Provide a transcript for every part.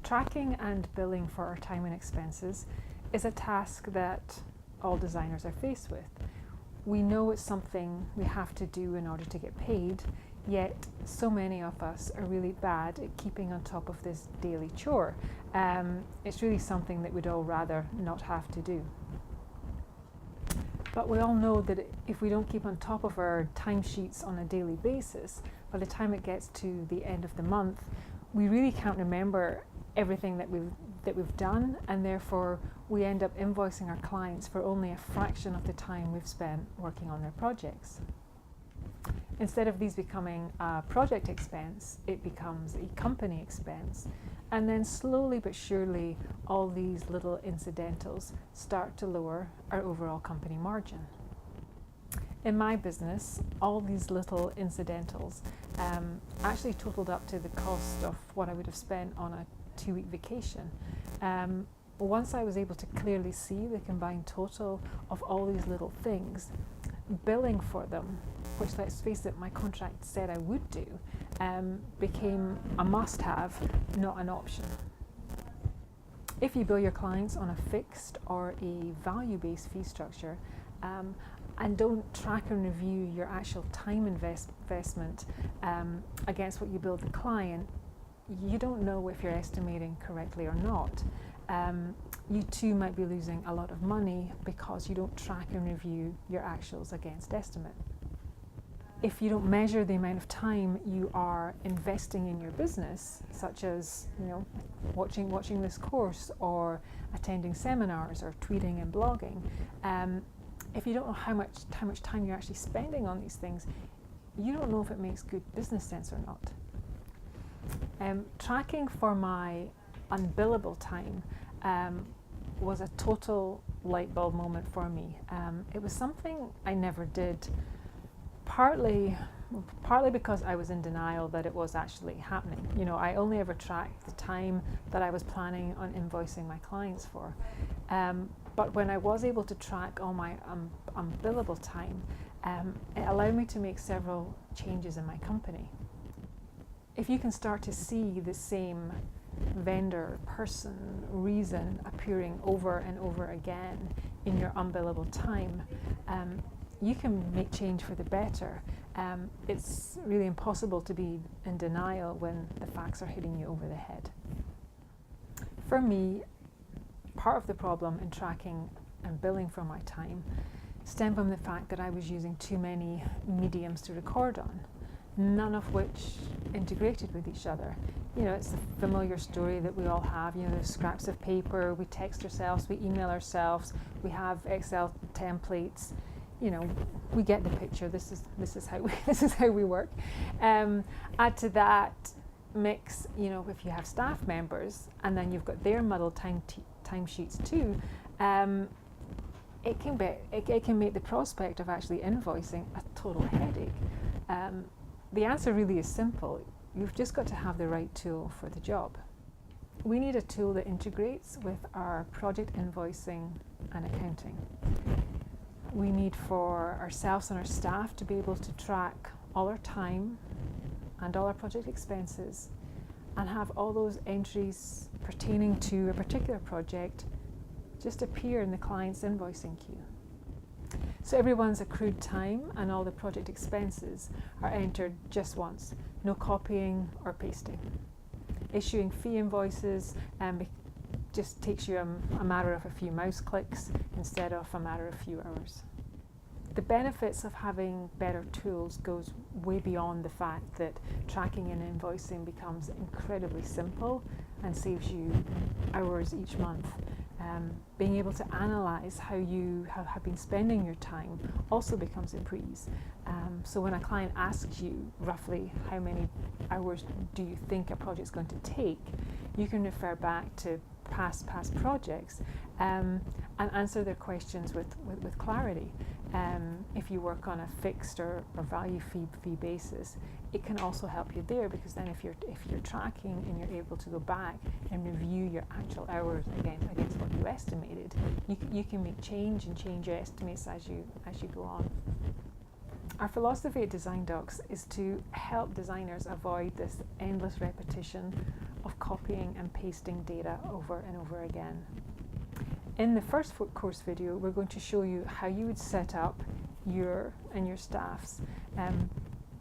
Tracking and billing for our time and expenses is a task that all designers are faced with. We know it's something we have to do in order to get paid, yet so many of us are really bad at keeping on top of this daily chore. It's really something that we'd all rather not have to do. But we all know that if we don't keep on top of our timesheets on a daily basis, by the time it gets to the end of the month, we really can't remember everything that we've done, and therefore we end up invoicing our clients for only a fraction of the time we've spent working on their projects. Instead of these becoming a project expense, it becomes a company expense, and then slowly but surely all these little incidentals start to lower our overall company margin. In my business, all these little incidentals actually totaled up to the cost of what I would have spent on a 2-week vacation. Once I was able to clearly see the combined total of all these little things, billing for them, which, let's face it, my contract said I would do, became a must-have, not an option. If you bill your clients on a fixed or a value-based fee structure, and don't track and review your actual time investment against what you bill the client, you don't know if you're estimating correctly or not. You too might be losing a lot of money because you don't track and review your actuals against estimate. If you don't measure the amount of time you are investing in your business, such as watching this course or attending seminars or tweeting and blogging, if you don't know how much time you're actually spending on these things, you don't know if it makes good business sense or not. Tracking for my unbillable time was a total light bulb moment for me. It was something I never did, partly because I was in denial that it was actually happening. I only ever tracked the time that I was planning on invoicing my clients for. But when I was able to track all my unbillable time, it allowed me to make several changes in my company. If you can start to see the same vendor, person, reason appearing over and over again in your unbillable time, you can make change for the better. It's really impossible to be in denial when the facts are hitting you over the head. For me, part of the problem in tracking and billing for my time stemmed from the fact that I was using too many mediums to record on, none of which integrated with each other. It's a familiar story that we all have. There's scraps of paper, we text ourselves, we email ourselves, we have Excel templates. We get the picture. This is how we work. Add to that mix, if you have staff members and then you've got their muddled timesheets too, it can make the prospect of actually invoicing a total headache. The answer really is simple. You've just got to have the right tool for the job. We need a tool that integrates with our project invoicing and accounting. We need for ourselves and our staff to be able to track all our time and all our project expenses and have all those entries pertaining to a particular project just appear in the client's invoicing queue. So everyone's accrued time and all the project expenses are entered just once, no copying or pasting. Issuing fee invoices just takes you a matter of a few mouse clicks instead of a matter of a few hours. The benefits of having better tools goes way beyond the fact that tracking and invoicing becomes incredibly simple and saves you hours each month. Being able to analyze how you have been spending your time also becomes a breeze. So when a client asks you roughly how many hours do you think a project's going to take, you can refer back to past projects and answer their questions with clarity. If you work on a fixed or value fee basis, it can also help you there, because then if you're tracking and you're able to go back and review your actual hours against what you estimated, you can make change your estimates as you go on. Our philosophy at DesignDocs is to help designers avoid this endless repetition of copying and pasting data over and over again. In the first course video, we're going to show you how you would set up your and your staff's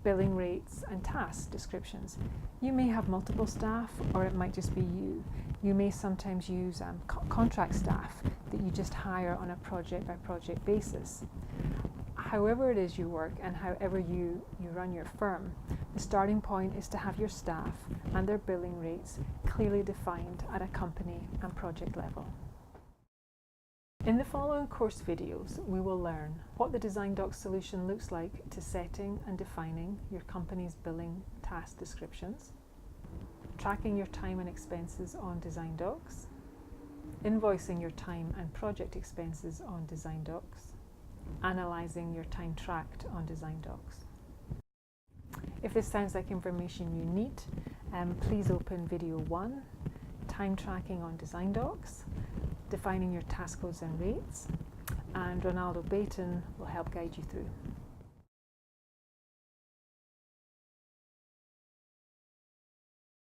billing rates and task descriptions. You may have multiple staff, or it might just be you. You may sometimes use contract staff that you just hire on a project by project basis. However it is you work and however you run your firm, the starting point is to have your staff and their billing rates clearly defined at a company and project level. In the following course videos, we will learn what the DesignDocs solution looks like to setting and defining your company's billing task descriptions, tracking your time and expenses on DesignDocs, invoicing your time and project expenses on DesignDocs, analysing your time tracked on DesignDocs. If this sounds like information you need, please open video 1, time tracking on DesignDocs, defining your task codes and rates, and Ronaldo Baton will help guide you through.